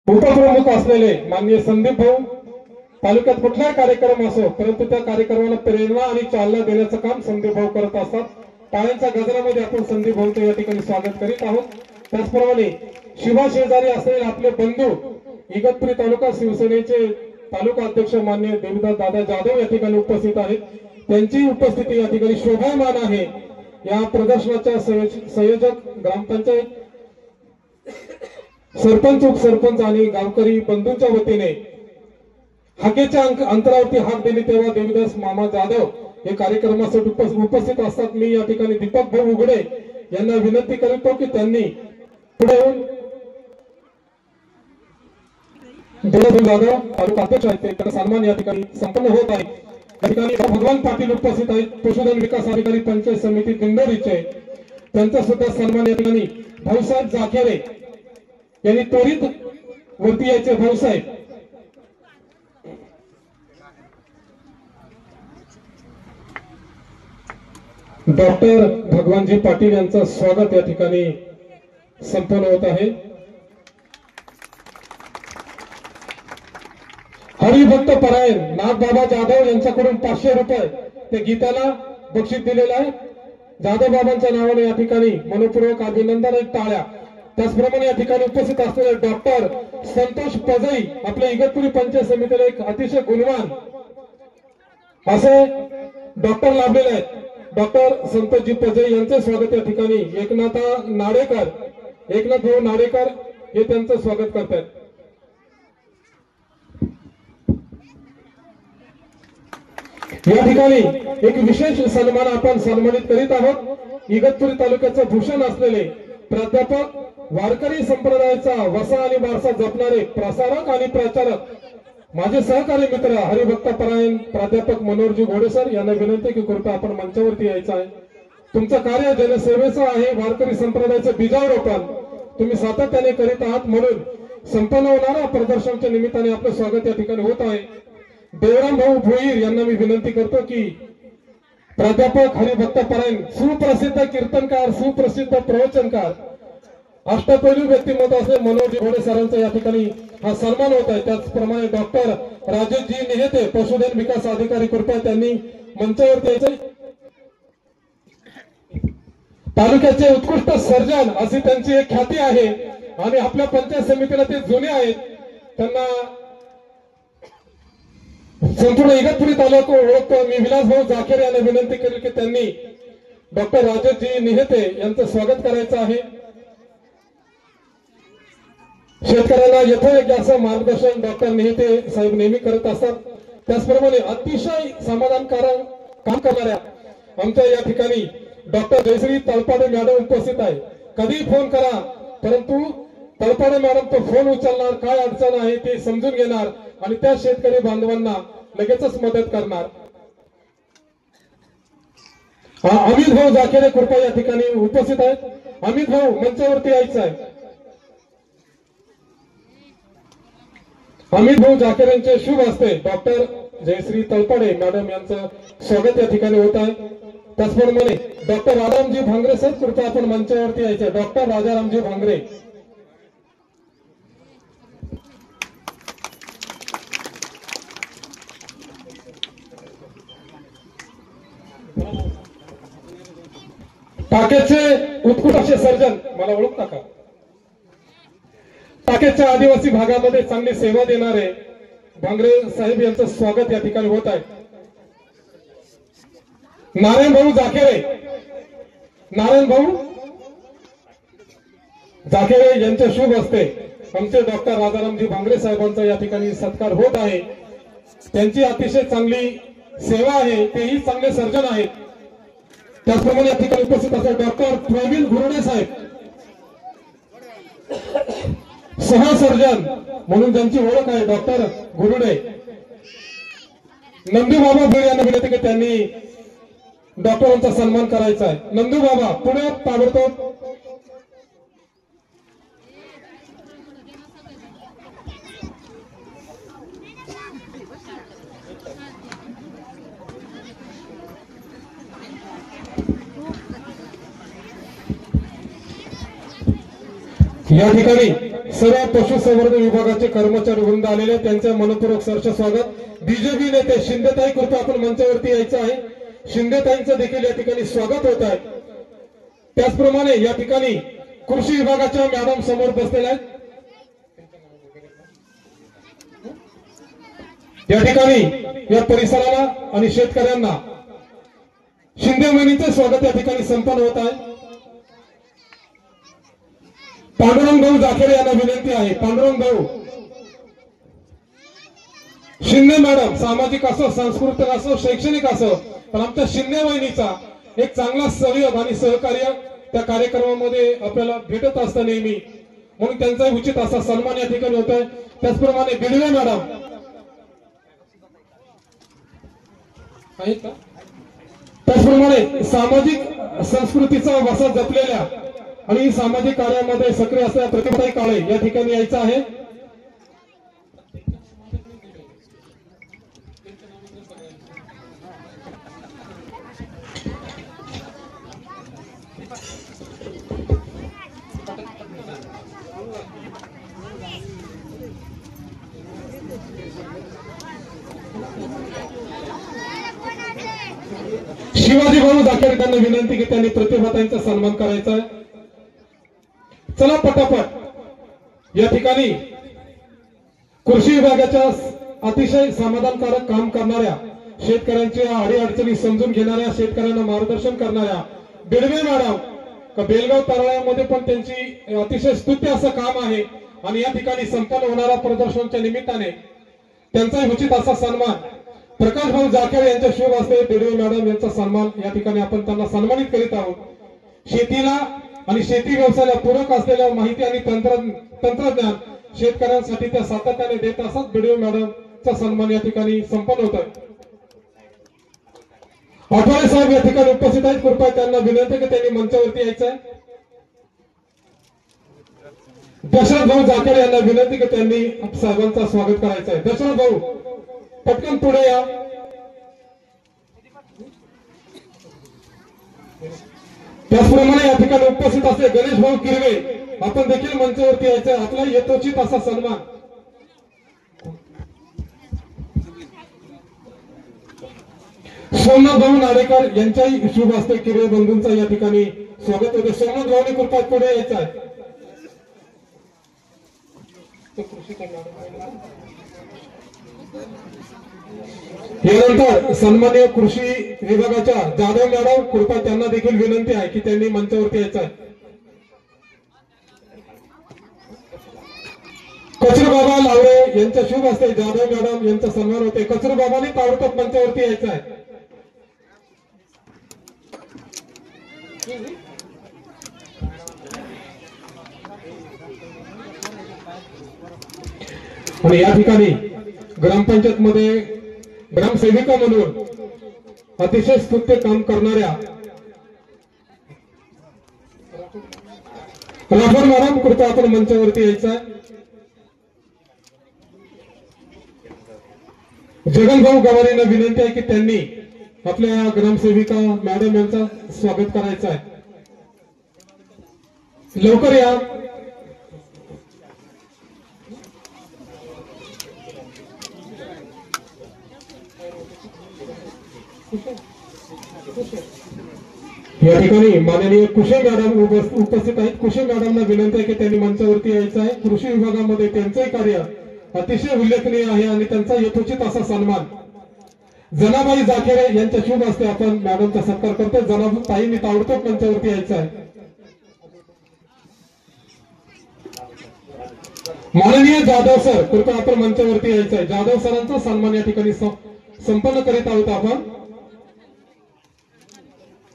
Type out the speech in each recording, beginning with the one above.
उपप्रमुख असलेले माननीय संदीप भाऊ, तालुक्यात कुठलाही कार्यक्रम असो परंतु त्या कार्यक्रमाला प्रेरणा आणि चालना देण्याचं काम संदीप भाऊ करत असतात. टाळ्यांच्या गजरामध्ये आपण संदीप भाऊंचं या ठिकाणी स्वागत करीत आहोत. त्याचप्रमाणे शिवा शेजारी असलेले आपले बंधू इगतपुरी तालुका शिवसेनेचे तालुका अध्यक्ष माननीय देवीदास दादा जाधव या ठिकाणी उपस्थित आहेत. त्यांची उपस्थिती या ठिकाणी शोभायमान आहे. या प्रदर्शनाच्या संयोजक ग्रामपंचायत सरपंच उपसरपंच आणि गावकरी बंधूंच्या वतीने हाकेच्या अंतरावरती हाक दिली तेव्हा देवीदास मामा जाधव हे कार्यक्रमासाठी उपस्थित असतात. मी या ठिकाणी दीपक भाऊ उघडे यांना विनंती करतो की त्यांनी पुढे येऊन देवीदास जाधव तालुका अध्यक्ष आहेत त्यांचा सन्मान या ठिकाणी संपन्न होत आहे. या ठिकाणी भगवान पाटील उपस्थित आहेत, पशुधन विकास अधिकारी पंचायत समिती दिंडोरीचे, त्यांचा सुद्धा सन्मान या ठिकाणी भाऊसाहेब जाखेरे यांनी त्वरित वरती यायचे. भाऊसाहेब डॉक्टर भगवानजी पाटील यांचं स्वागत या ठिकाणी संपन्न होत आहे. हरिभक्त परायण नागबाबा जाधव यांच्याकडून 500 रुपये ते गीताला बक्षीस दिलेलं आहे. जाधव बाबांच्या नावाने या ठिकाणी मनपूर्वक अभिनंदन आणि टाळ्या. त्याचप्रमाणे या ठिकाणी उपस्थित असलेले डॉक्टर संतोष पजई आपल्या इगतपुरी पंचायत समितीला एक अतिशय गुणवान असे डॉक्टर लाभलेले आहेत. डॉक्टर संतोषजी पजई यांचे स्वागत या ठिकाणी एकनाथ भाऊ नाडेकर हे त्यांचं स्वागत करतात. या ठिकाणी एक विशेष सन्मान आपण सन्मानित करीत आहोत. इगतपुरी तालुक्याचं भूषण असलेले प्राध्यापक वारकरी संप्रदायाचा वसा आणि वारसा जपणारे प्रसारक आणि प्रचारक माझे सहकारी मित्र हरिभक्त परायण प्राध्यापक मनोहरजी घोडेसर यांना विनंती की कृपया आपण मंचावरती यायचं आहे. तुमचं कार्य जनसेवेचं आहे. वारकरी संप्रदायाचं बीजारोपण तुम्ही सातत्याने करीत आहात म्हणून संपन्न होणाऱ्या प्रदर्शनाच्या निमित्ताने आपलं स्वागत या ठिकाणी होत आहे. देवराम भाऊ भोईर यांना मी विनंती करतो की प्राध्यापक हरिभक्त परायण सुप्रसिद्ध कीर्तनकार, सुप्रसिद्ध प्रवचनकार, अष्टपैलू व्यक्तिमत्व असले मनोहरजी घोडे सरांचा या ठिकाणी हा सन्मान होत आहे. त्याचप्रमाणे डॉक्टर राजेशजी नेहते पशुधन विकास अधिकारी कृपया त्यांनी मंचावरती यायचे. तालुक्याचे उत्कृष्ट सर्जन अशी त्यांची एक ख्याती आहे आणि आपल्या पंचायत समितीला ते जुने आहेत. त्यांना संपूर्ण इगतपुरी तालुका ओळखतो. मी विलास भाऊ जाखेरे यांना विनंती करेल की त्यांनी डॉक्टर राजेशजी नेहते यांचं स्वागत करायचं आहे. शेतकऱ्यांना यथोयोग्य असं मार्गदर्शन डॉक्टर नेहते साहेब नेहमी करत असतात. त्याचप्रमाणे अतिशय समाधानकारक काम करणाऱ्या आमच्या या ठिकाणी डॉक्टर जयश्री तळपाडे मॅडम उपस्थित आहे. कधी फोन करा परंतु तळपाडे मॅडम तो फोन उचलणार, काय अडचण आहे ते समजून घेणार आणि त्या शेतकरी बांधवांना लगेचच मदत करणार. अमित भाऊ जाखेरे कृपया या ठिकाणी उपस्थित आहेत. अमित भाऊ मंचावरती यायचं आहे. अमित भाऊ जाखेरेंचे शुभ हस्ते डॉक्टर जयश्री तळपाडे मॅडम यांचं स्वागत या ठिकाणी होत आहे. त्याचप्रमाणे डॉक्टर राजारामजी भांगरे सर कृपया आपण मंचावरती यायचे. डॉक्टर राजारामजी भांगरे टाकेचे उत्कृष्ट असे सर्जन, मला ओळखता का? टाकेच्या आदिवासी भागामध्ये चांगली सेवा देणारे भांगरे साहेब यांचं स्वागत या ठिकाणी होत आहे. नारायण भाऊ जाखेरे यांच्या शुभ हस्ते आमचे डॉक्टर राजारामजी भांगरे साहेबांचा या ठिकाणी सत्कार होत आहे. त्यांची अतिशय चांगली सेवा आहे, तेही चांगले सर्जन आहेत. त्याचप्रमाणे या ठिकाणी उपस्थित असलेले डॉक्टर प्रवीण गुरुडे साहेब सहसर्जन म्हणून ज्यांची ओळख आहे डॉक्टर गुरुडे. नंदू बाबा भोईर यांना विनंती की त्यांनी डॉक्टरांचा सन्मान करायचा आहे. नंदू बाबा पुढे ताबडतोब. या ठिकाणी सर्व पशुसंवर्धन विभागाचे कर्मचारी वृंद आलेले त्यांचे मनपूर्वक सहर्ष स्वागत। बीजेपी नेते शिंदेताई कृपया आपण मंचावरती यायचं आहे। शिंदेताईंचं देखील या ठिकाणी स्वागत होत आहे। त्याचप्रमाणे या ठिकाणी कृषी विभागाच्या मॅडम समोर बसलेल्या आहेत। या ठिकाणी या परिसराला आणि शेतकऱ्यांना शिंदे वहिनींचे स्वागत या ठिकाणी संपन्न होत आहे। पांडुरंग भाऊ जाखेरे यांना विनंती आहे। पांडुरंग भाऊ शिंदे मॅडम सामाजिक असो, सांस्कृतिक असो, शैक्षणिक असो, पण आमच्या शिंदे वहिनीचा एक चांगला सहयोग आणि सहकार्य त्या कार्यक्रमामध्ये आपल्याला भेटत असतं नेहमी, म्हणून त्यांचा उचित असा सन्मान या ठिकाणी होत आहे। त्याचप्रमाणे बिडवे मॅडम आहेत का? त्याचप्रमाणे सामाजिक संस्कृतीचा वारसा जपलेल्या आणि सामाजिक कार्यामध्ये सक्रिय असलेल्या प्रतिभाताई काळे या ठिकाणी यायचं आहे। शिवाजी भाऊ जाखेर यांना विनंती की त्यांनी प्रतिभाताईंचा सन्मान करायचा आहे। चला पटापट या ठिकाणी कृषी विभागाच्या अतिशय समाधानकारक काम करणाऱ्या शेतकऱ्यांच्या अडीअडचणी समजून घेणाऱ्या शेतकऱ्यांना मार्गदर्शन करणाऱ्या बिडवे मॅडम का बेलगाव तारळ्यामध्ये पण त्यांची अतिशय स्तुत्य असं काम आहे आणि या ठिकाणी संपन्न होणाऱ्या प्रदर्शनाच्या निमित्ताने त्यांचा उचित असा सन्मान प्रकाश भाऊ जाखेर यांच्या शुभ हस्ते बिडवे मॅडम यांचा सन्मान या ठिकाणी आपण त्यांना सन्मानित करीत आहोत। शेतीला आणि शेती व्यवसायाला पूरक असलेल्या माहिती आणि तंत्रज्ञान शेतकऱ्यांसाठी त्या सातत्याने देत असतात। बिडवे मॅडमचा सन्मान या ठिकाणी संपन्न होत आहे। आठवले साहेब या ठिकाणी उपस्थित आहेत। कृपया त्यांना विनंती की त्यांनी मंचावरती यायचं आहे। दशरथ भाऊ जाखेर यांना विनंती की त्यांनी साहेबांचं स्वागत करायचं आहे। दशरथ भाऊ पटकन पुढे या। त्याचप्रमाणे या ठिकाणी उपस्थित असले गणेश भाऊ किरवे आपण देखील मंचावरती यायचं, आपला यथोचित असा सन्मान। सोमनाथ भाऊ नाडेकर यांच्याही शुभ हस्ते किरवे बंधूंचा या ठिकाणी स्वागत होते। सोमनाथ भाऊनी कृपया पुढे यायचं आहे। यानंतर सन्माननीय कृषी विभागाच्या जाधव मॅडम कृपया त्यांना देखील विनंती आहे की त्यांनी मंचावरती यायचं आहे। कचरूबाबा लावरे यांच्या शुभ हस्ते जाधव मॅडम यांचा सन्मान होते। कचरूबाबांनी ताबडतोब मंचावरती यायचं आहे। आणि या ठिकाणी ग्रामपंचायत मध्ये ग्रामसेविका म्हणून अतिशय स्तुत्य काम करणाऱ्या राठोड मॅडम कृपया आपण मंचावरती यायचं आहे। जगनभाऊ गवारींना विनंती आहे की त्यांनी आपल्या ग्रामसेविका मॅडम यांचं स्वागत करायचं आहे। लवकर या। या ठिकाणी माननीय कुशे मॅडम उपस्थित आहेत। कुशे मॅडमना विनंती आहे की त्यांनी मंचावरती यायचं आहे। कृषी विभागामध्ये त्यांचंही कार्य अतिशय उल्लेखनीय आहे आणि त्यांचा यथोचित असा सन्मान जनाबाई जाखेरे यांच्या शुभ हस्ते आपण मॅडमचा सत्कार करतो। जनाबाईंनी ताबडतोब मंचावरती यायचं आहे। माननीय जाधव सर कृपया आपण मंचावरती यायचं आहे। जाधव सरांचा सन्मान या ठिकाणी संपन्न करीत आहोत आपण।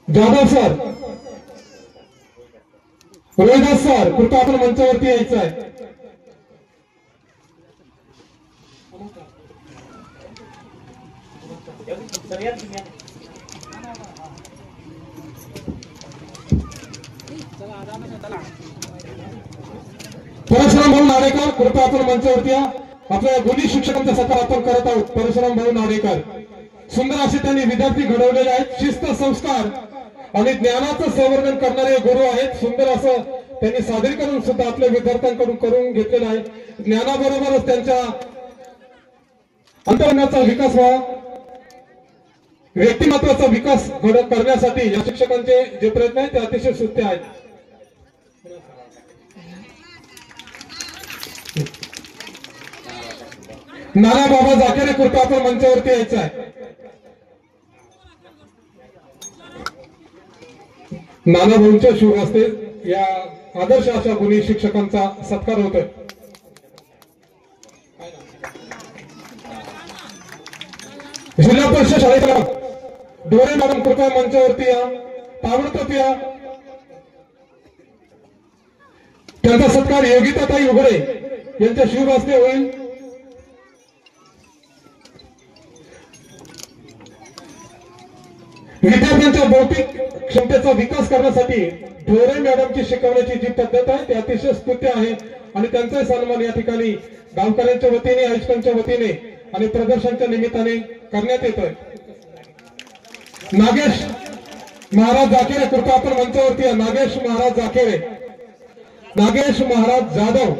जाधव सर, रोहिदास सर कृपया आपण मंचावरती यायचं आहे। परशुराम भाऊ नाडेकर कृपया आपण मंचावरती या। आपल्या गुणी शिक्षकांचा सत्कार आपण करत आहोत। परशुराम भाऊ नाडेकर सुंदर असे त्यांनी विद्यार्थी घडवलेले आहेत। शिस्त, संस्कार आणि ज्ञानाचं संवर्धन करणारे गुरु आहेत। सुंदर असं त्यांनी सादरीकरण सुद्धा आपल्या विद्यार्थ्यांकडून करून घेतलेलं आहे. ज्ञानाबरोबरच त्यांच्या अंतर्मनाचा विकास व्हावा, व्यक्तिमत्वाचा विकास करण्यासाठी या शिक्षकांचे जे प्रयत्न आहेत ते अतिशय स्तुत्य आहेत. नाना बाबा जाकेरे कृपया आपण मंचावरती यायचं आहे. नाना भाऊंच्या शुभ हस्ते या आदर्श अशा गुणी शिक्षकांचा सत्कार होतोय. जिल्हा परिषद शाळेच्या डोरे मॅडम कृपया मंचावरती या, ताबडतोब या. त्यांचा सत्कार योगिताताई उघडे यांच्या शुभ हस्ते होईल. विद्यार्थ्यांच्या बौद्धिक क्षमतेचा विकास करण्यासाठी ढोरे मॅडमची शिकवण्याची जी पद्धत आहे ती अतिशय स्तुत्य आहे आणि त्यांचा सन्मान या ठिकाणी गावकऱ्यांच्या वतीने, आयोजकांच्या वतीने आणि प्रदर्शनाच्या निमित्ताने करण्यात येतोय. नागेश महाराज जाकेरे कृपया आपण मंचावरती या. नागेश महाराज जाकेरे, नागेश महाराज जाधव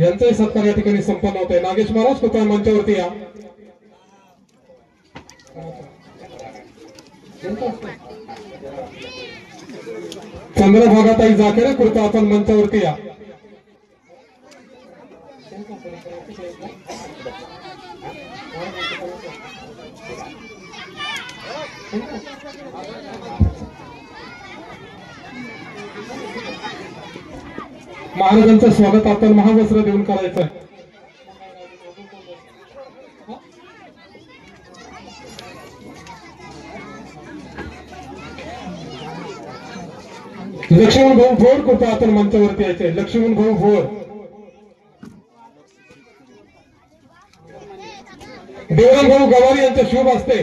यांचाही सत्कार या ठिकाणी संपन्न होत आहे. नागेश महाराज कृपया मंचावरती या. चंद्रभागाताई जाकेरे कृपया आपण मंचावरती या. महाराजांचं स्वागत आपण महावस्त्र देऊन करायचं आहे. लक्ष्मण भाऊ भोर कृपया आपण मंचावरती यायचे. लक्ष्मण भाऊ भोर, देवराम भाऊ गवारी यांच्या शुभ हस्ते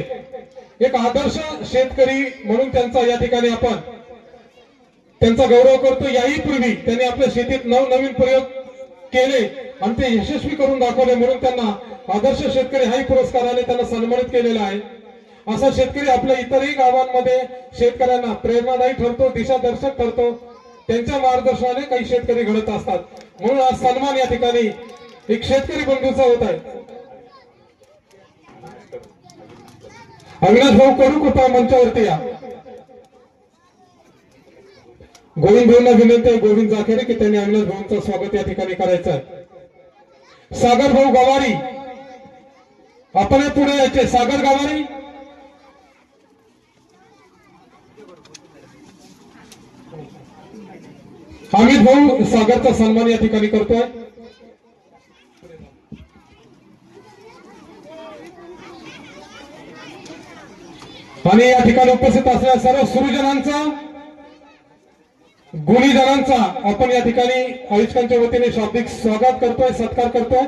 एक आदर्श शेतकरी म्हणून त्यांचा या ठिकाणी आपण त्यांचा गौरव करतो. याही पूर्वी त्यांनी आपल्या शेतीत नवनवीन प्रयोग केले आणि ते यशस्वी करून दाखवले म्हणून त्यांना आदर्श शेतकरी हाही पुरस्काराने त्यांना सन्मानित केलेला आहे. असा शेतकरी आपल्या इतरही गावांमध्ये शेतकऱ्यांना प्रेरणादायी ठरतो, दिशादर्शक ठरतो. त्यांच्या मार्गदर्शनाने काही शेतकरी घडत असतात म्हणून हा सन्मान या ठिकाणी एक शेतकरी बंधूचा होत आहे. अविनाश भाऊ कडू कृपया मंचावरती या. गोविंद भाऊंना विनंती आहे, गोविंद जाखेरे, की त्यांनी अविनाश भाऊंचं स्वागत या ठिकाणी करायचं आहे. सागर भाऊ गवारी आपण पुढे यायचे. सागर गवारी, अमित भाऊ सागरचा सन्मान या ठिकाणी करतोय. आणि या ठिकाणी उपस्थित असलेल्या सर्व सुरजनांचा, गुणीजनांचा आपण या ठिकाणी आयोजकांच्या वतीने शाब्दिक स्वागत करतोय, सत्कार करतोय.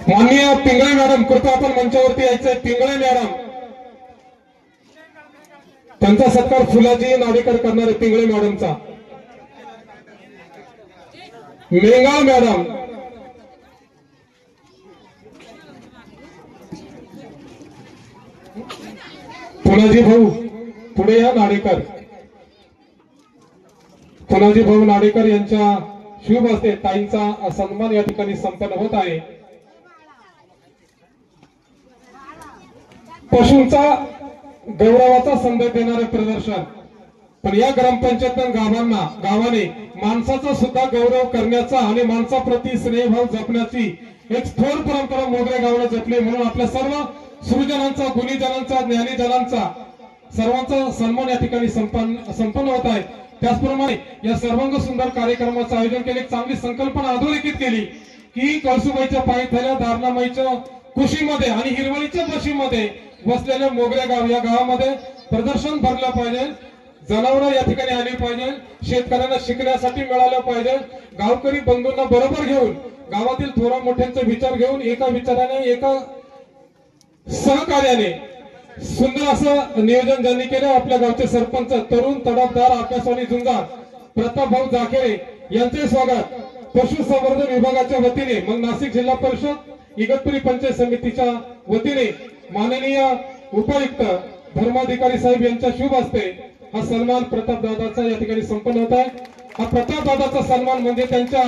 माननीय पिंगळे मॅडम कृपया आपण मंचावरती यायचंय. पिंगळे मॅडम, त्यांचा सत्कार फुलाजी नाडेकर करणारे पिंगळे मॅडमचा. मेंगाळ मॅडम, फुलाजी भाऊ पुढे या. नाडेकर, फुलाजी भाऊ नाडेकर यांच्या शुभ हस्ते ताईंचा सन्मान या ठिकाणी संपन्न होत आहे. पशूंचा गौरवाचा संदेश देणारे प्रदर्शन. पण या ग्रामपंचायत गावाने माणसाचा सुद्धा गौरव करण्याचा आणि माणसाप्रती स्नेहभाव जपण्याची एक थोर परंपरा मोगरे गावाने जपली म्हणून आपल्या सर्व सुरजनांचा, गुणीजनांचा, ज्ञानीजनांचा सर्वांचा सन्मान या ठिकाणी संपन्न होत आहे. त्याचप्रमाणे या सर्वांग सुंदर कार्यक्रमाचं आयोजन केले. चांगली संकल्पना अधोरेखित केली की कळसुबाईच्या पायथ्याला, दारणामाईच्या कुशीमध्ये आणि हिरवळीच्या बशीमध्ये वसलेल्या मोगरे गाव या गावामध्ये प्रदर्शन भरलं पाहिजे. जनावरं या ठिकाणी आली पाहिजे. शेतकऱ्यांना शिकण्यासाठी मिळालं पाहिजे. गावकरी बंधूंना बरोबर घेऊन, गावातील थोरा मोठ्यांचा विचार घेऊन, एका विचाराने, एका सहकार्याने सुंदर असं नियोजन ज्यांनी केलं आपल्या गावचे सरपंच, तरुण तडफदार, आकाशवाणी झुंजार प्रताप भाऊ जाखेरे यांचे स्वागत. पशुसंवर्धन विभागाच्या वतीने मग नाशिक जिल्हा परिषद इगतपुरी पंचायत समितीच्या वतीने माननीय उपायुक्त धर्माधिकारी साहेब यांच्या शुभ हस्ते हा सन्मान प्रताप दादाचा या ठिकाणी संपन्न होत आहे। हा प्रताप दादाचा सन्मान म्हणजे त्यांच्या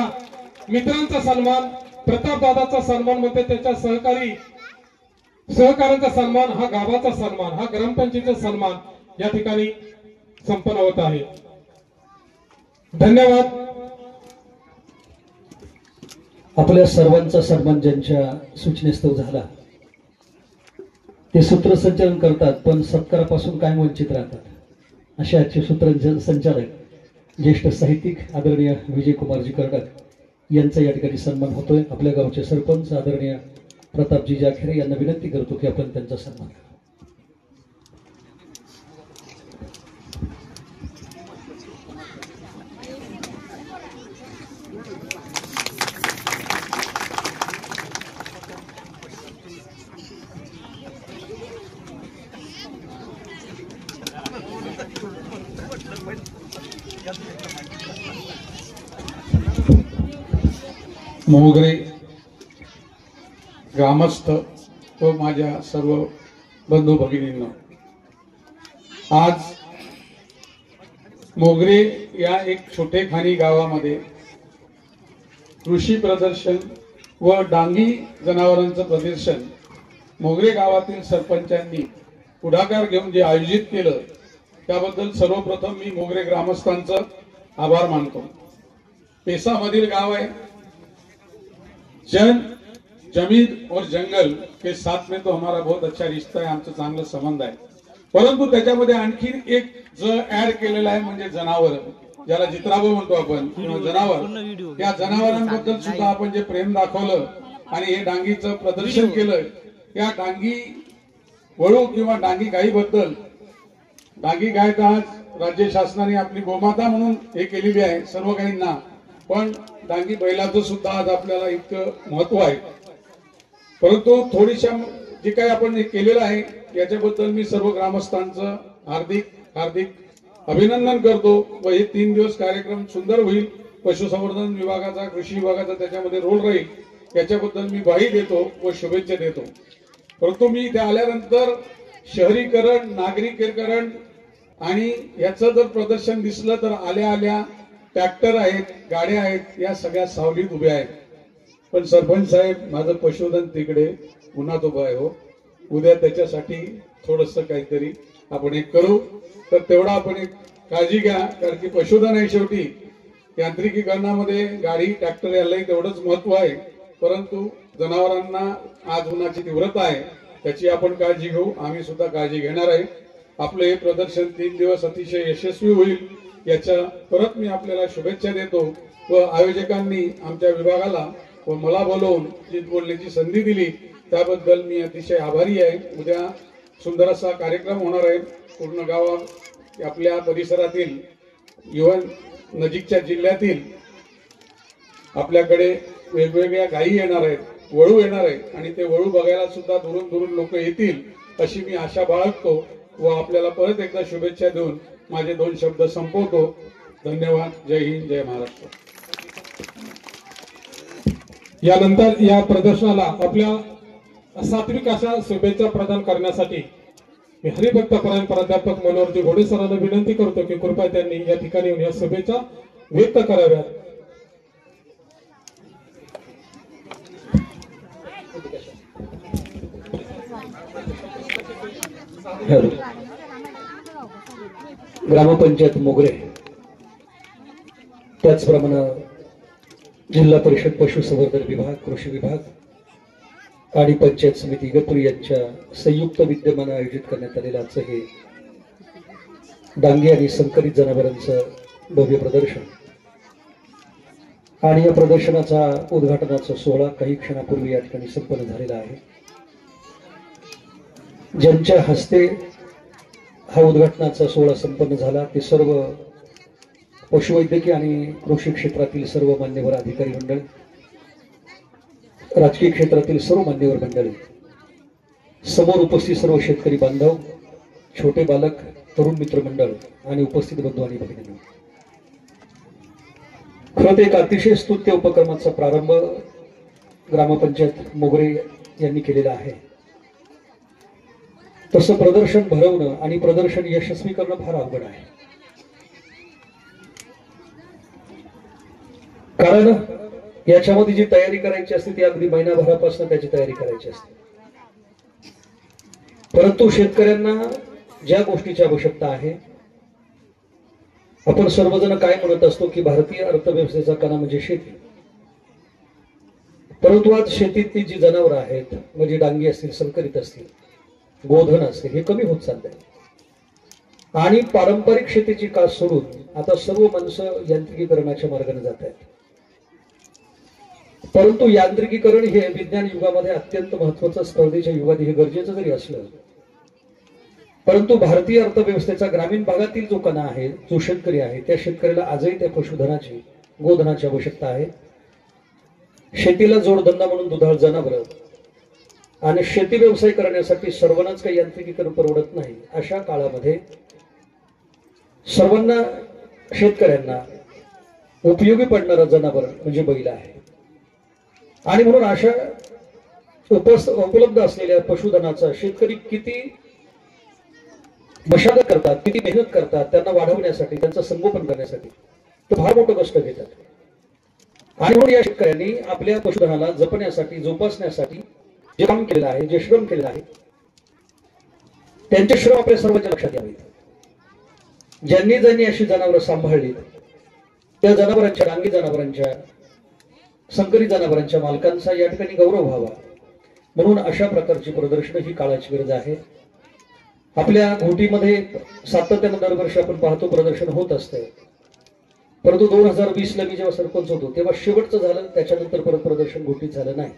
मित्रांचा सन्मान, प्रताप दादाचा सन्मान म्हणजे त्यांच्या सहकार्यांचा सन्मान, हा गावाचा सन्मान, हा ग्रामपंचायतीचा सन्मान या ठिकाणी संपन्न होत आहे। धन्यवाद। आपल्या सर्वांचा सन्मान ज्यांच्या सूचनेस्तव झाला ते सूत्रसंचालन करतात पण सत्कारापासून कायम वंचित राहतात असे आजचे सूत्रसंचालक ज्येष्ठ साहित्यिक आदरणीय विजयकुमारजी कर्डक यांचा या ठिकाणी सन्मान होतोय। आपल्या गावचे सरपंच आदरणीय प्रतापजी जाखेरे यांना विनंती करतो की आपण त्यांचा सन्मान करा। मोगरे ग्रामस्थ व माझ्या सर्व बंधू भगिनींनो, आज मोगरे या एक छोटेखानी गावामध्ये कृषी प्रदर्शन व डांगी जनावरांचं प्रदर्शन मोगरे गावातील सरपंचांनी पुढाकार घेऊन जे आयोजित केलं त्याबद्दल सर्वप्रथम मी मोगरे ग्रामस्थांचं आभार मानतो। पेसामधील गाव आहे। जमीन और जंगल के साथ में तो हमारा बहुत अच्छा रिश्ता है, आमचं चांगलं संबंध आहे। परंतु त्याच्यामध्ये आणखी एक जो ऍड केलेला आहे म्हणजे जनावर, ज्याला जित्राबो म्हणतो आपण किंवा जनावर, या जनावरांबद्दल सुद्धा आपण जे प्रेम दाखवलं आणि हे डांगीचं प्रदर्शन केलं, या डांगी वळू किंवा डांगी गायीबद्दल, डांगी गाय तर आज राज्य शासनाने आपली गोमाता म्हणून हे केलेली आहे सर्व गायींना, पण डांगी बैलाचं सुद्धा आज आपल्याला इतकं महत्व आहे। परंतु थोडीशा जे काही आपण केलेलं आहे याच्याबद्दल मी सर्व ग्रामस्थांचं हार्दिक अभिनंदन करतो व हे 3 दिवस कार्यक्रम सुंदर होईल। पशुसंवर्धन विभागाचा, कृषी विभागाचा त्याच्यामध्ये रोल राहील याच्याबद्दल मी ग्वाही देतो व शुभेच्छा देतो। परंतु मी इथे आल्यानंतर शहरीकरण, नागरिकीकरण आणि याचं जर प्रदर्शन दिसलं तर आल्या ट्रॅक्टर आहेत, गाड्या आहेत, या सगळ्या सावलीत उभ्या आहेत। पण सरपंच साहेब, माझं पशुधन तिकडे उन्हात उभं आहे हो, उद्या त्याच्यासाठी थोडस काहीतरी आपण एक करू, तर तेवढा आपण एक काळजी घ्या, कारण की पशुधन आहे शेवटी। यांत्रिकीकरणामध्ये गाडी, ट्रॅक्टर यालाही तेवढंच महत्व आहे, परंतु जनावरांना आज उन्हाची तीव्रता आहे त्याची आपण काळजी घेऊ, आम्ही सुद्धा काळजी घेणार आहे। आपलं हे प्रदर्शन 3 दिवस अतिशय यशस्वी होईल याच्या परत मी आपल्याला शुभेच्छा देतो व आयोजकांनी आमच्या विभागाला व मला बोलवून जी बोलण्याची संधी दिली त्याबद्दल मी अतिशय आभारी आहे। उद्या सुंदर असा कार्यक्रम होणार आहे। पूर्ण गावात आपल्या परिसरातील इव्हन नजीकच्या जिल्ह्यातील आपल्याकडे वेगवेगळ्या गायी येणार आहेत, वळू येणार आहेत आणि ते वळू बघायला सुद्धा दुरून लोक येतील अशी मी आशा बाळगतो व आपल्याला परत एकदा शुभेच्छा देऊन माझे 2 शब्द संपवतो। धन्यवाद। जय हिंद, जय महाराष्ट्र। यानंतर या प्रदर्शनाला आपल्या सात्विक अशा शुभेच्छा प्रदान करण्यासाठी मी हरिभक्तपरायण प्राध्यापक मनोहरजी घोडे सरांना विनंती करतो की कृपया त्यांनी या ठिकाणी येऊन या शुभेच्छा व्यक्त कराव्यात। ग्रामपंचायत मोगरे, त्याचप्रमाणे जिल्हा परिषद पशुसंवर्धन विभाग, कृषी विभाग आणि पंचायत समिती इगतपुरी यांच्या संयुक्त विद्यमाने आयोजित करण्यात आलेलं आजचं हे डांगी आणि संकरित जनावरांचं भव्य प्रदर्शन आणि या प्रदर्शनाचा उद्घाटनाचा सोहळा काही क्षणापूर्वी या ठिकाणी संपन्न झालेला आहे। ज्यांच्या हस्ते हा उद्घाटनाचा सोहळा संपन्न झाला ते सर्व पशुवैद्यकीय आणि कृषी क्षेत्रातील सर्व मान्यवर अधिकारी मंडळ, राजकीय क्षेत्रातील सर्व मान्यवर मंडळी, समोर उपस्थित सर्व शेतकरी बांधव, छोटे बालक, तरुण मित्र मंडळ आणि उपस्थित बंधू आणि भगिनींनो, खरं तर एक अतिशय स्तुत्य उपक्रमाचा प्रारंभ ग्रामपंचायत मोगरे यांनी केलेला आहे. तसं प्रदर्शन भरवणं आणि प्रदर्शन यशस्वी करणं फार अवघड आहे. कारण याच्यामध्ये जी तयारी करायची असते ती अगदी महिनाभरापासून त्याची तयारी करायची असते. परंतु शेतकऱ्यांना ज्या गोष्टीची आवश्यकता आहे, आपण सर्वजण काय म्हणत असतो की भारतीय अर्थव्यवस्थेचा कणा म्हणजे शेती. परंतु आज शेतीतली जी जनावरं आहेत, म्हणजे डांगी असतील, संकरित असतील, गोधन असतील, हे कमी होत चाललंय. आणि पारंपरिक शेतीची कास सोडून आता सर्व माणसं यांत्रिकीकरणाच्या मार्गाने जात आहेत. परंतु यांत्रिकीकरण हे विज्ञान युगामध्ये अत्यंत महत्वाचं, स्पर्धेच्या युगात हे गरजेचं जरी असलं, परंतु भारतीय अर्थव्यवस्थेचा ग्रामीण भागातील जो कणा आहे, जो शेतकरी आहे, त्या शेतकऱ्याला आजही त्या पशुधनाची, गोधनाची आवश्यकता आहे. शेतीला जोडधंदा म्हणून दुधाळ जनावरं आणि शेती व्यवसाय करण्यासाठी सर्वांनाच काही यांत्रिकीकरण परवडत नाही. अशा काळामध्ये सर्वांना, शेतकऱ्यांना उपयोगी पडणारं जनावर म्हणजे बैल आहे. आणि म्हणून अशा उपलब्ध असलेल्या पशुधनाचा शेतकरी किती मशागत करतात, किती मेहनत करतात त्यांना वाढवण्यासाठी, त्यांचं संगोपन करण्यासाठी ते फार मोठं कष्ट घेतात. आणि म्हणून या शेतकऱ्यांनी आपल्या पशुधनाला जपण्यासाठी, जोपासण्यासाठी जे काम केलेलं आहे, जे श्रम केलेलं आहे, त्यांचे श्रम आपल्या सर्वांच्या लक्षात यावेत. ज्यांनी ज्यांनी अशी जनावरं सांभाळली, त्या जनावरांच्या, रांगी जनावरांच्या, संकरित जनावरांच्या मालकांचा या ठिकाणी गौरव व्हावा म्हणून अशा प्रकारची प्रदर्शन ही काळाची गरज आहे. आपल्या घोटीमध्ये सातत्यानं दरवर्षी आपण पाहतो प्रदर्शन होत असते. परंतु 2020 ला मी जेव्हा सरपंच होतो तेव्हा शेवटचं झालं, त्याच्यानंतर परत प्रदर्शन घोटीत झालं नाही.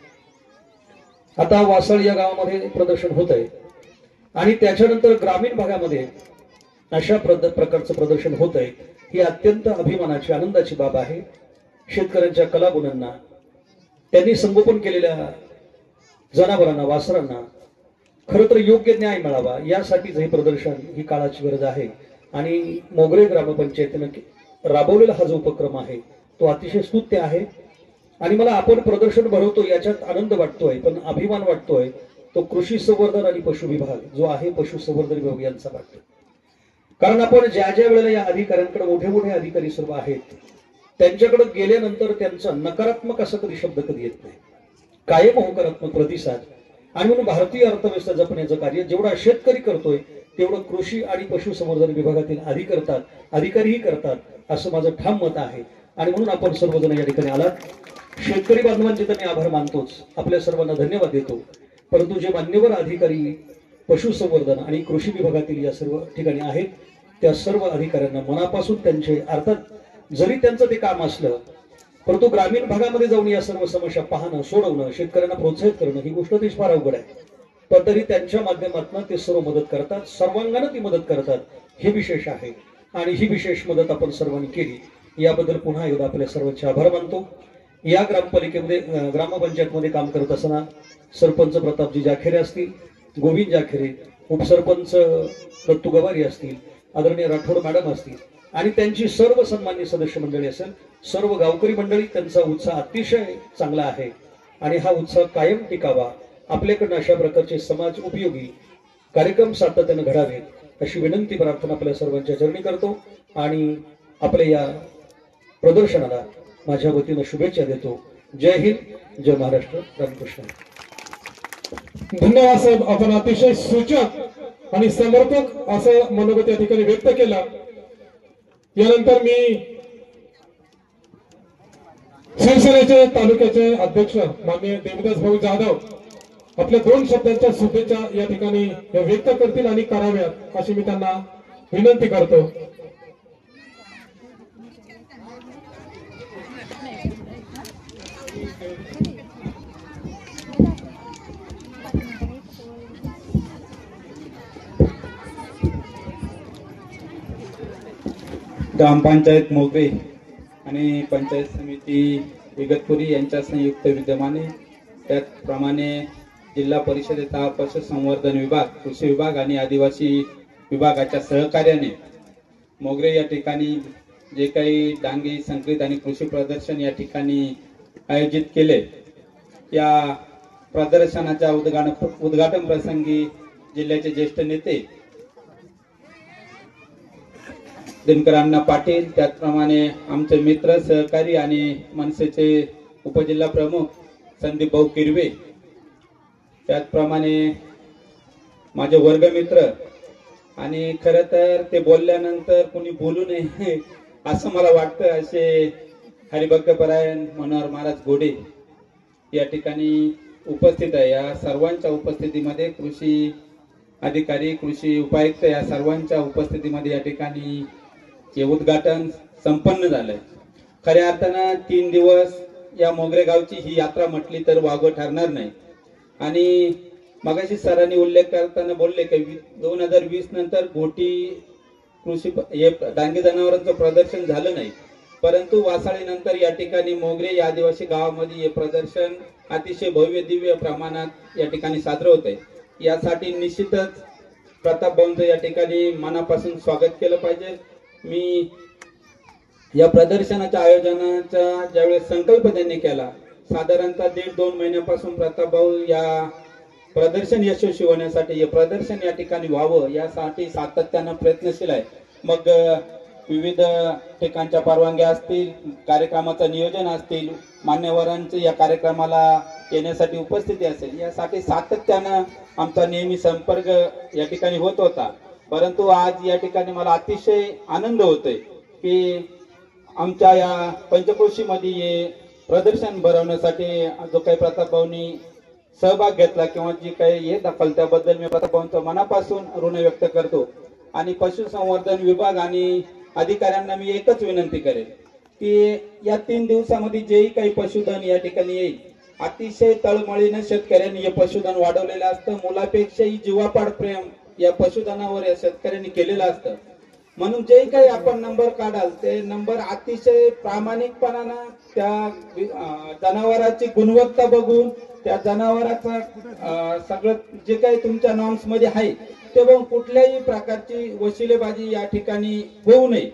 आता वासळ या गावामध्ये प्रदर्शन होत आहे आणि त्याच्यानंतर ग्रामीण भागामध्ये अशा प्रकारचं प्रदर्शन होत आहे. ही अत्यंत अभिमानाची, आनंदाची बाब आहे. शेतकऱ्यांच्या कलागुणांना, त्यांनी संगोपन केलेल्या जनावरांना, वासरांना खरं तर योग्य न्याय मिळावा यासाठीच हे प्रदर्शन ही काळाची गरज आहे. आणि मोगरे ग्रामपंचायतीनं राबवलेला हा जो उपक्रम आहे तो अतिशय स्तुत्य आहे. आणि मला आपण प्रदर्शन भरवतो याच्यात आनंद वाटतोय, पण अभिमान वाटतोय तो कृषी संवर्धन आणि पशु विभाग जो आहे, पशुसंवर्धन विभाग यांचा वाटतो. कारण आपण ज्या ज्या वेळेला या अधिकाऱ्यांकडे, मोठे मोठे अधिकारी सर्व आहेत, त्यांच्याकडे गेल्यानंतर त्यांचा नकारात्मक असा कधी शब्द कधी येत नाही, कायम होकारात्मक प्रतिसाद. आणि म्हणून भारतीय अर्थव्यवस्था जपण्याचं कार्य जेवढा शेतकरी करतोय तेवढं कृषी आणि पशुसंवर्धन विभागातील अधिकारीही करतात असं माझं ठाम मत आहे. आणि म्हणून आपण सर्वजण या ठिकाणी आलात. शेतकरी बांधवांचे तर मी आभार मानतोच, आपल्या सर्वांना धन्यवाद देतो. परंतु जे मान्यवर अधिकारी पशुसंवर्धन आणि कृषी विभागातील या सर्व ठिकाणी आहेत, त्या सर्व अधिकाऱ्यांना मनापासून त्यांचे, अर्थात जरी त्यांचं ते काम असलं, परंतु ग्रामीण भागामध्ये जाऊन या सर्व समस्या पाहणं, सोडवणं, शेतकऱ्यांना प्रोत्साहित करणं ही गोष्ट ती फार अवघड आहे. पण तरी त्यांच्या माध्यमातून ते सर्व मदत करतात, सर्वांगानं ती मदत करतात, हे विशेष आहे. आणि ही विशेष मदत आपण सर्वांनी केली याबद्दल पुन्हा एकदा आपल्या सर्वांचे आभार मानतो. या ग्रामपालिकेमध्ये, ग्रामपंचायतमध्ये काम करत असताना सरपंच प्रतापजी जाखेरे असतील, गोविंद जाखेरे, उपसरपंच दत्तू गवारी असतील, आदरणीय राठोड मॅडम असतील आणि त्यांची सर्व सन्मान्य सदस्य मंडळी असेल, सर्व गावकरी मंडळी, त्यांचा उत्साह अतिशय चांगला आहे आणि हा उत्साह कायम टिकावा. आपल्याकडनं अशा प्रकारचे समाज उपयोगी कार्यक्रम सातत्याने घडावेत अशी विनंती, प्रार्थना आपल्या सर्वांच्या चरणी करतो आणि आपल्या या प्रदर्शनाला माझ्या वतीनं शुभेच्छा देतो. जय हिंद, जय महाराष्ट्र, रामकृष्ण. धन्यवाद साहेब, आपण अतिशय सूचक आणि समर्पक असं मनोगत या ठिकाणी व्यक्त केलं. यानंतर मी शिवसेनेचे तालुक्याचे अध्यक्ष माननीय देवदास भाऊ जाधव आपल्या 2 शब्दांच्या शुभेच्छा या ठिकाणी व्यक्त करतील आणि कराव्यात अशी मी त्यांना विनंती करतो. ग्रामपंचायत मोगरे आणि पंचायत समिती इगतपुरी यांच्या संयुक्त विद्यमाने, त्याचप्रमाणे जिल्हा परिषदेचा पशुसंवर्धन विभाग, कृषी विभाग आणि आदिवासी विभागाच्या सहकार्याने मोगरे या ठिकाणी जे काही डांगी संगीत आणि कृषी प्रदर्शन या ठिकाणी आयोजित केले, या प्रदर्शनाच्या उद्घाटन प्रसंगी जिल्ह्याचे ज्येष्ठ नेते दिनकर अण्णा पाटील, त्याचप्रमाणे आमचे मित्र सहकारी आणि मनसेचे उपजिल्हा प्रमुख संदीप भाऊ किरवे, त्याचप्रमाणे माझे वर्गमित्र, आणि खरं तर ते बोलल्यानंतर कोणी बोलू नये असं मला वाटतं, असे हरिभक्तपरायण मनोहर महाराज गोडे या ठिकाणी उपस्थित आहे. या सर्वांच्या उपस्थितीमध्ये कृषी अधिकारी, कृषी उपायुक्त या सर्वांच्या उपस्थितीमध्ये या ठिकाणी हे उद्घाटन संपन्न झालंय. खऱ्या अर्थानं 3 दिवस या मोगरे गावची ही यात्रा म्हटली तर वागं ठरणार नाही. आणि मगाशी सरांनी उल्लेख करताना बोलले की 2020 नंतर घोटी कृषी हे डांगी जनावरांचं प्रदर्शन झालं नाही, परंतु वासाळीनंतर या ठिकाणी मोगरे या आदिवासी गावामध्ये हे प्रदर्शन अतिशय भव्य दिव्य प्रमाणात या ठिकाणी साजरं होत आहे. यासाठी निश्चितच प्रताप भाऊंचं या ठिकाणी मनापासून स्वागत केलं पाहिजे. मी या प्रदर्शनाच्या आयोजनाचा ज्यावेळेस संकल्प त्यांनी केला, साधारणतः 1.5-2 महिन्यापासून प्रताप भाऊ या प्रदर्शन यशस्वी होण्यासाठी, हे प्रदर्शन या ठिकाणी व्हावं यासाठी सातत्यानं प्रयत्नशील आहे. मग विविध ठिकाणच्या परवानग्या असतील, कार्यक्रमाचं नियोजन असतील, मान्यवरांचे या कार्यक्रमाला येण्यासाठी उपस्थिती असेल, यासाठी सातत्यानं आमचा नेहमी संपर्क या ठिकाणी होत होता. परंतु आज या ठिकाणी मला अतिशय आनंद होतोय की आमच्या या पंचक्रोशीमध्ये हे प्रदर्शन भरवण्यासाठी जो काही प्रताप भाऊंनी सहभाग घेतला किंवा जी काही हे दाखल, त्याबद्दल मी प्रताप भाऊंचं मनापासून ऋण व्यक्त करतो. आणि पशुसंवर्धन विभाग आणि अधिकाऱ्यांना मी एकच विनंती करेन की या 3 दिवसामध्ये जेही काही पशुधन या ठिकाणी येईल, अतिशय तळमळीनं शेतकऱ्यांनी हे पशुधन वाढवलेलं असतं. मुलापेक्षाही जीवापाड प्रेम या पशुधनावर या शेतकऱ्यांनी केलेलं असतं. म्हणून जे काही आपण नंबर काढाल ते नंबर अतिशय प्रामाणिकपणानं त्या जनावरांची गुणवत्ता बघून, त्या जनावरांचा सगळं जे काही तुमच्या नॉर्म्स मध्ये आहे ते बघून कुठल्याही प्रकारची वशिलेबाजी या ठिकाणी होऊ नये,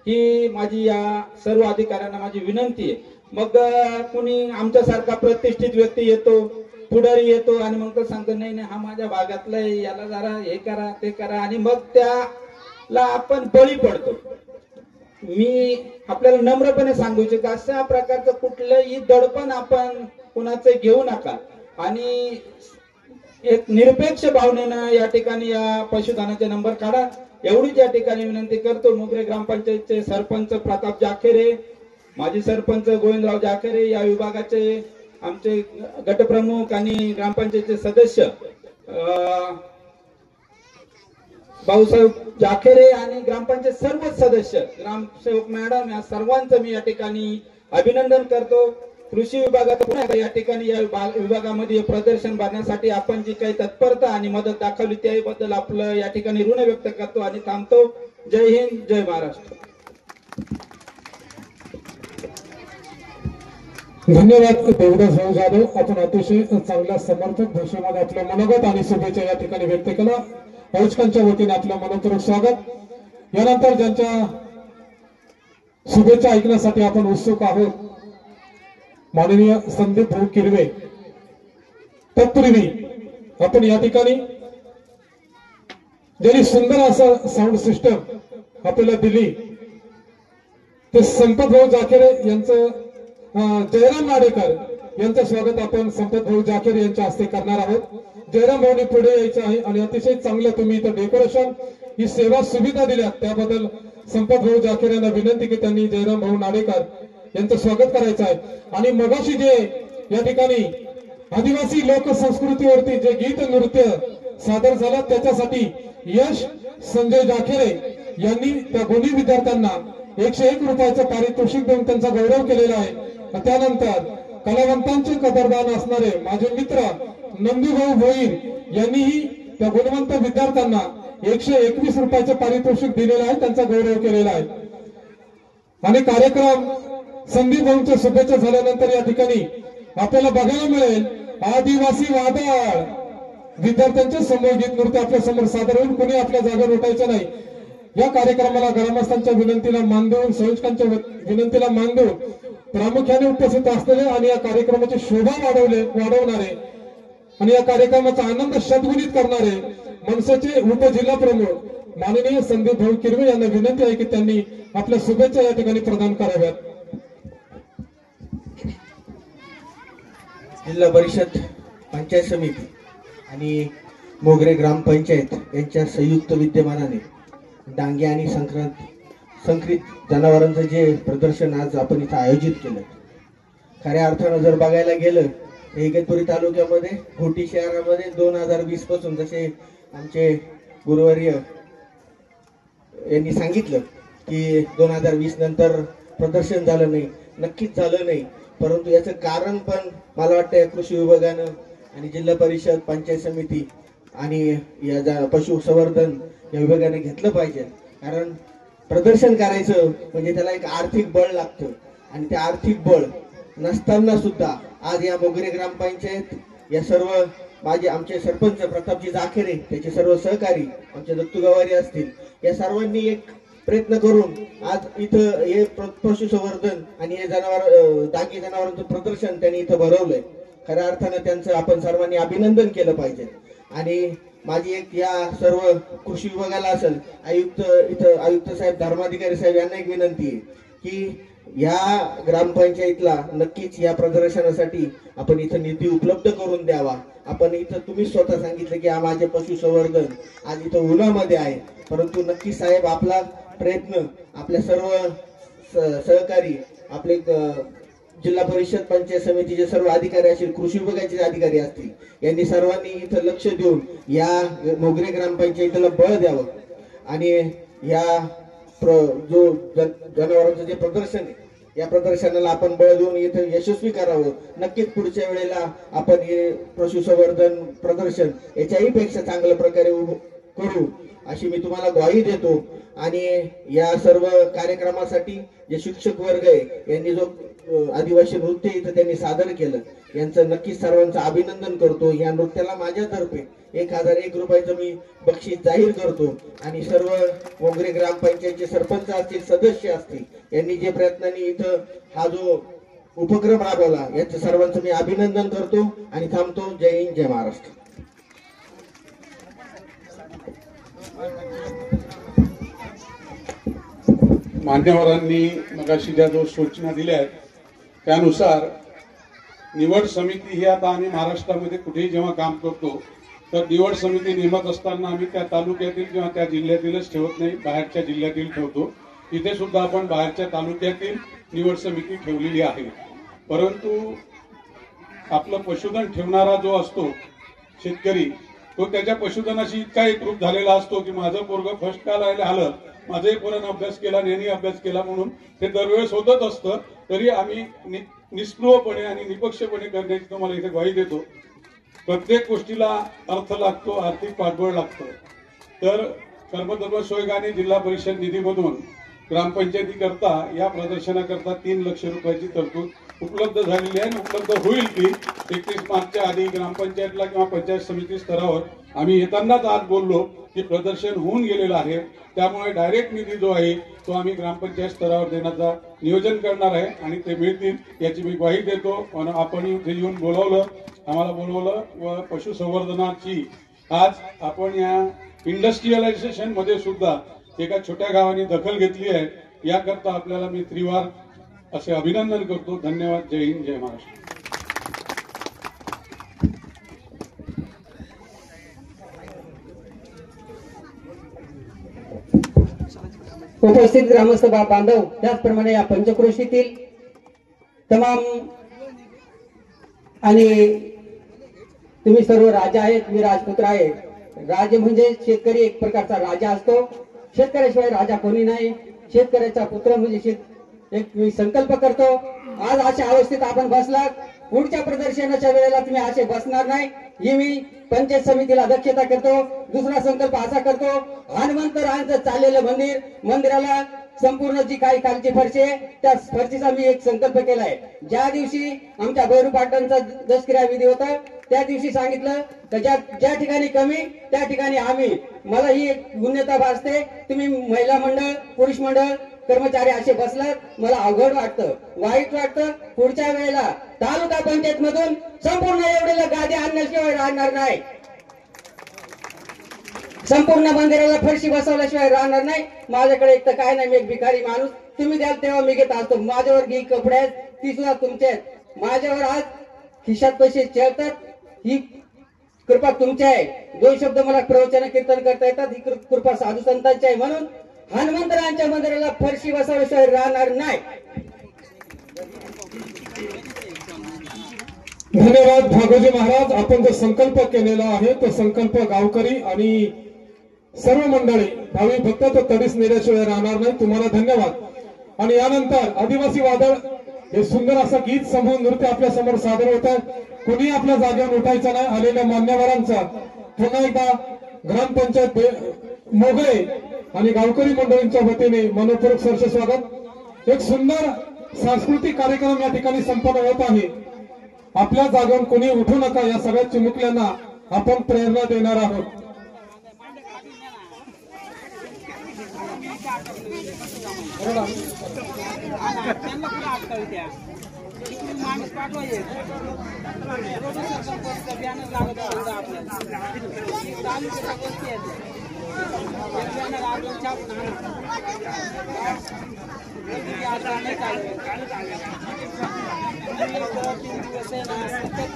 ही माझी या सर्व अधिकाऱ्यांना माझी विनंती आहे. मग कुणी आमच्यासारखा प्रतिष्ठित व्यक्ती येतो, पुढारी येतो आणि मग तो सांगतो नाही नाही हा माझ्या भागातला आहे, याला जरा हे करा ते करा, आणि मग त्याला आपण बळी पडतो. मी आपल्याला नम्रपणे सांगू इच्छितो अशा प्रकारचं कुठलंही दडपण आपण कुणाचं घेऊ नका आणि एक निरपेक्ष भावनेनं या ठिकाणी या पशुधनाचे नंबर काढा, एवढीच या ठिकाणी विनंती करतो. मोगरे ग्रामपंचायतचे सरपंच प्रताप जाखेरे, माजी सरपंच गोविंदराव जाखेरे, या विभागाचे आमचे गटप्रमुख आणि ग्रामपंचायतचे सदस्य भाऊसाहेब जाखेरे आणि ग्रामपंचायत सर्व सदस्य, ग्रामसेवक मॅडम, या सर्वांचं मी या ठिकाणी अभिनंदन करतो. कृषी विभागात पुन्हा या ठिकाणी या विभागामध्ये प्रदर्शन भरण्यासाठी आपण जी काही तत्परता आणि मदत दाखवली त्याबद्दल आपलं या ठिकाणी ऋण व्यक्त करतो आणि थांबतो. जय हिंद, जय महाराष्ट्र. धन्यवाद देवदास भाऊ जाधव. आपण अतिशय चांगल्या समर्थक भाषेमध्ये आपल्या मनोगत आणि शुभेच्छा या ठिकाणी व्यक्त केला. आयोजकांच्या वतीने आपलं मनपूर्वक स्वागत. यानंतर ज्यांच्या शुभेच्छा ऐकण्यासाठी आपण उत्सुक आहोत, माननीय संदीप भाऊ किरवे. तत्पूर्वी आपण या ठिकाणी ज्यांनी सुंदर असं साऊंड सिस्टम आपल्याला दिली ते संपत भाऊ जाखेरे यांचं, जयराम नाडेकर यांचं स्वागत आपण संपत भाऊ जाखेरे यांच्या हस्ते करणार आहोत. जयराम भाऊनी पुढे यायचं आहे आणि अतिशय चांगलं तुम्ही इथं डेकोरेशन ही सेवा सुविधा दिल्या त्याबद्दल संपत भाऊ जाखेरे यांना विनंती की त्यांनी जयराम भाऊ नाडेकर यांचं स्वागत करायचं आहे. आणि मगाशी जे या ठिकाणी आदिवासी लोकसंस्कृतीवरती जे गीत नृत्य सादर झालं त्याच्यासाठी यश संजय जाखेरे यांनी त्या गुणी विद्यार्थ्यांना 101 रुपयाचं पारितोषिक देऊन त्यांचा गौरव केलेला आहे. त्यानंतर कलावंतांचे कदरदान असणारे माझे मित्र नंदूभाऊ भोईर यांनीही त्या गुणवंत विद्यार्थ्यांना 121 रुपयाचं पारितोषिक दिलेलं आहे, त्यांचा गौरव केलेला आहे. आणि कार्यक्रम संदीप भाऊंच्या शुभेच्छा झाल्यानंतर या ठिकाणी आपल्याला बघायला मिळेल आदिवासी वादळ विद्यार्थ्यांचे समूह गीत नृत्य आपल्या समोर सादर होईल. कुणी आपल्या जागेवर उठायचं नाही. या कार्यक्रमाला ग्रामस्थांच्या विनंतीला मान देऊन संयोजकांच्या विनंतीला मान देऊन प्रामुख्याने उपस्थित असलेले आणि या कार्यक्रमाची शोभा वाढवणारे आणि या कार्यक्रमाचा आनंद शतगुणित करणारे मनसेचे उपजिल्हा प्रमुख माननीय संदीप भाऊ किरवे यांना विनंती आहे की त्यांनी आपल्या शुभेच्छा या ठिकाणी प्रदान कराव्यात. जिल्हा परिषद पंचायत समिती आणि मोगरे ग्रामपंचायत यांच्या संयुक्त विद्यमानाने डांगे आणि संकरित जनावरांचं जे प्रदर्शन आज आपण इथं आयोजित केलं, खऱ्या अर्थानं जर बघायला गेलं इगतपुरी तालुक्यामध्ये घोटी शहरामध्ये 2020 पासून जसे आमचे गुरुवर्य यांनी सांगितलं की 2020 नंतर प्रदर्शन झालं नाही, नक्कीच झालं नाही. परंतु याचं कारण पण मला वाटतं कृषी विभागानं आणि जिल्हा परिषद पंचायत समिती आणि या पशुसंवर्धन या विभागाने घेतलं पाहिजे. कारण प्रदर्शन करायचं म्हणजे त्याला एक आर्थिक बळ लागतं आणि ते आर्थिक बळ नसताना सुद्धा आज या मोगरे ग्रामपंचायत या सर्व आमचे सरपंच प्रतापजी जाखेरे, त्याचे सर्व सहकारी आमचे दत्तू गवारी असतील, या सर्वांनी एक प्रयत्न करून आज इथं हे पशुसंवर्धन आणि हे डांगी जनावरांचं प्रदर्शन त्यांनी इथं भरवलंय. खऱ्या अर्थानं त्यांचं आपण सर्वांनी अभिनंदन केलं पाहिजे. आणि माझी एक या सर्व कृषी विभागाला असेल आयुक्त साहेब, धर्माधिकारी साहेब यांना एक विनंती आहे की या ग्रामपंचायतीला नक्कीच या प्रदर्शनासाठी आपण इथं निधी उपलब्ध करून द्यावा. आपण इथं तुम्ही स्वतः सांगितलं की माझे पशुसंवर्धन आज इथं उन्हामध्ये आहे, परंतु नक्की साहेब आपला प्रयत्न, आपल्या सर्व सहकारी, आपले जिल्हा परिषद पंचायत समितीचे सर्व अधिकारी असतील, कृषी विभागाचे अधिकारी असतील, यांनी सर्वांनी इथं लक्ष देऊन या मोगरे ग्रामपंचायतीला बळ द्यावं आणि या जो जनावरांचं जे प्रदर्शन आहे या प्रदर्शनाला आपण बळ देऊन इथं यशस्वी करावं. नक्कीच पुढच्या वेळेला आपण हे पशुसंवर्धन प्रदर्शन याच्याही पेक्षा चांगल्या प्रकारे करू अशी मी तुम्हाला ग्वाही देतो. आणि या सर्व कार्यक्रमासाठी जे शिक्षक वर्ग आहे यांनी जो आदिवासी नृत्य इथं त्यांनी सादर केलं, यांचं नक्कीच सर्वांचं अभिनंदन करतो. या नृत्याला माझ्यातर्फे 1001 रुपयाचं मी बक्षीस जाहीर करतो. आणि सर्व मोगरे ग्रामपंचायतचे सरपंच असतील, सदस्य असतील, यांनी जे प्रयत्नांनी इथं हा जो उपक्रम राबवला यांचं सर्वांचं मी अभिनंदन करतो आणि थांबतो. जय हिंद, जय महाराष्ट्र. मान्यवरांनी मगाशी ज्या जो सूचना दिल्या आहेत त्यानुसार निवड समिती ही आता आम्ही महाराष्ट्रामध्ये कुठेही जेव्हा काम करतो तर निवड समिती नेमत असताना आम्ही त्या तालुक्यातील किंवा त्या जिल्ह्यातीलच ठेवत नाही, बाहेरच्या जिल्ह्यातील ठेवतो. इथे सुद्धा आपण बाहेरच्या तालुक्यातील निवड समिती ठेवलेली आहे. परंतु आपलं पशुधन ठेवणारा जो असतो शेतकरी, तो त्याच्या पशुधनाशी इतका एकरूप झालेला असतो की माझं पोरग फर्स्ट का राहिलं आलं, माझ्याही पोरानं अभ्यास केला, नेहमी अभ्यास केला, म्हणून ते दरवेळेस होतच असतं. तरी आम्ही निष्क्रियपणे आणि निपक्षपणे करण्याची तुम्हाला इथे ग्वाही देतो. प्रत्येक गोष्टीला अर्थ लागतो, आर्थिक पाठबळ लागतं. तर कर्मधर्म सोयगाने जिल्हा परिषद निधीमधून ग्रामपंचायतीकरता या प्रदर्शनाकरता 3 लाख रुपयाची तरतूद उपलब्ध झालेली आहे. उपलब्ध होईल ती 31 मार्चच्या आधी ग्रामपंचायतला किंवा पंचायत समिती स्तरावर आम्ही येतानाच आज बोललो की प्रदर्शन होऊन गेलेलं आहे. त्यामुळे डायरेक्ट निधी जो आहे तो आम्ही ग्रामपंचायत स्तरावर देण्याचा नियोजन करणार आहे आणि ते मिळतील याची मी ग्वाही देतो. आपण इथे येऊन बोलवलं, आम्हाला बोलवलं व पशुसंवर्धनाची आज आपण या इंडस्ट्रियलायझेशन मध्ये सुद्धा एका छोट्या गावाने दखल घेतली आहे. याकरता आपल्याला मी त्रिवार असे अभिनंदन करतो. धन्यवाद. जय हिंद, जय महाराष्ट्र. उपस्थित ग्रामस्थ बांधव, त्याचप्रमाणे या पंचक्रोशीतील तमाम आणि तुम्ही सर्व राजा आहेत, मी राजपुत्र आहे. राजे म्हणजे शेतकरी एक प्रकारचा राजा असतो. शेतकऱ्याशिवाय राजा कोणी नाही. शेतकऱ्याचा पुत्र म्हणजे एक मी संकल्प करतो. आज अशा अवस्थेत आपण बसलात, पुढच्या प्रदर्शनाच्या वेळेला तुम्ही असे बसणार नाही ही मी पंचायत समितीला दक्षता करतो. दुसरा संकल्प असा करतो, हनुमंतरायांचं चाललेलं मंदिराला संपूर्ण जी काही खालची फरशी आहे त्या फरशीचा मी एक संकल्प केलाय. ज्या दिवशी आमच्या भैरू पाटणचा दशक्रिया विधी होता त्या दिवशी सांगितलं तर ज्या ठिकाणी कमी त्या ठिकाणी आम्ही. मला ही एक गुन्हेता भासते. तुम्ही महिला मंडळ पुरुष मंडळ कर्मचारी असे बसलात मला अवघड वाटतं, वाईट वाटतं. पुढच्या वेळेला तालुका पंचायत मधून संपूर्ण एवढ्याला गादी आणण्याशिवाय राहणार नाही. संपूर्ण मंदिराला फरशी बसवल्याशिवाय राहणार नाही. माझ्याकडे एक तर काय नाही, मी एक भिकारी माणूस. तुम्ही द्याल तेव्हा मी घेत असतो. माझ्यावर जी कपडे आहेत ती सुद्धा तुमचे आहेत. माझ्यावर आज खिशात पैसे चेळतात ही कृपा तुमची आहे. 2 शब्द मला प्रवचन कीर्तन करता येतात ही कृपा साधू संतांची आहे. म्हणून हनुमंतरायांच्या मंदिराला फरशी बसवल्याशिवाय राहणार नाही. धन्यवाद भागोजी महाराज. आपण जो संकल्प केलेला आहे तो संकल्प गावकरी आणि सर्व मंडळी भावी भक्त तो तडीस नेल्याशिवाय राहणार नाही. तुम्हाला धन्यवाद. आणि यानंतर आदिवासी वादळ हे सुंदर असं गीत समूह नृत्य आपल्या समोर सादर होत आहे. कोणी आपल्या जागेवर उठायचं नाही. आलेल्या मान्यवरांचा पुन्हा एकदा ग्रामपंचायत मोगरे आणि गावकरी मंडळींच्या वतीने मनपूर्वक सहर्ष स्वागत. एक सुंदर सांस्कृतिक कार्यक्रम या ठिकाणी संपन्न होत आहे. आपल्या जागेवर कोणी उठू नका या सगळ्या चिमुकल्यांना आपण प्रेरणा देणार आहोत.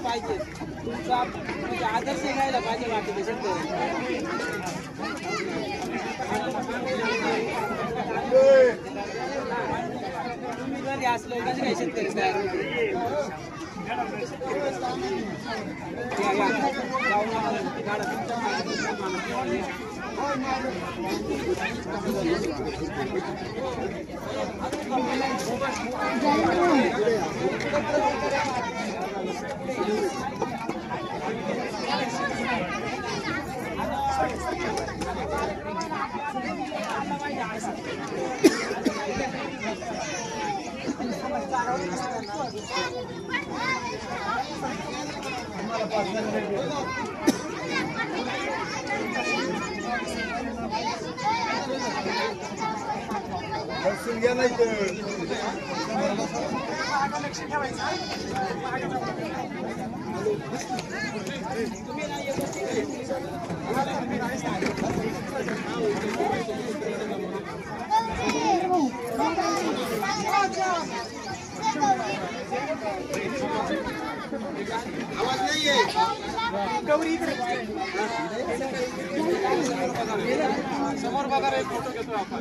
पाहिजे तुमचा आदर्श घ्यायला पाहिजे. बाकी तुम्ही जरी असलो कसे काही शेतकरी तयार समोर बघा रे फोटो घेतो आपण.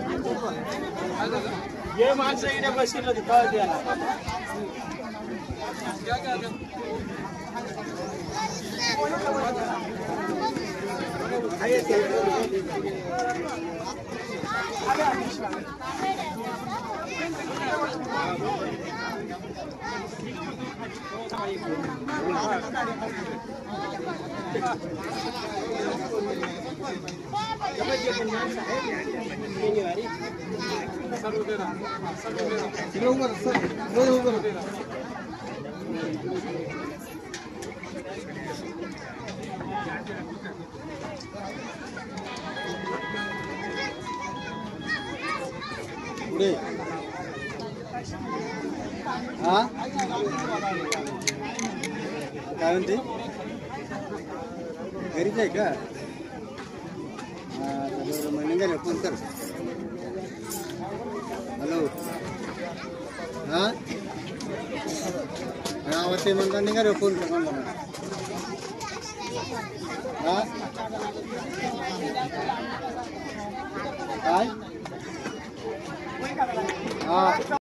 ये माणसं इथे बसली होती कळ द्यायला. पुढे हा काय म्हणते घरीच आहे का? निघाले फोन कर. हॅलो हा आवाज ते म्हणता निघाले फोन कर म्हणा. हा काय हा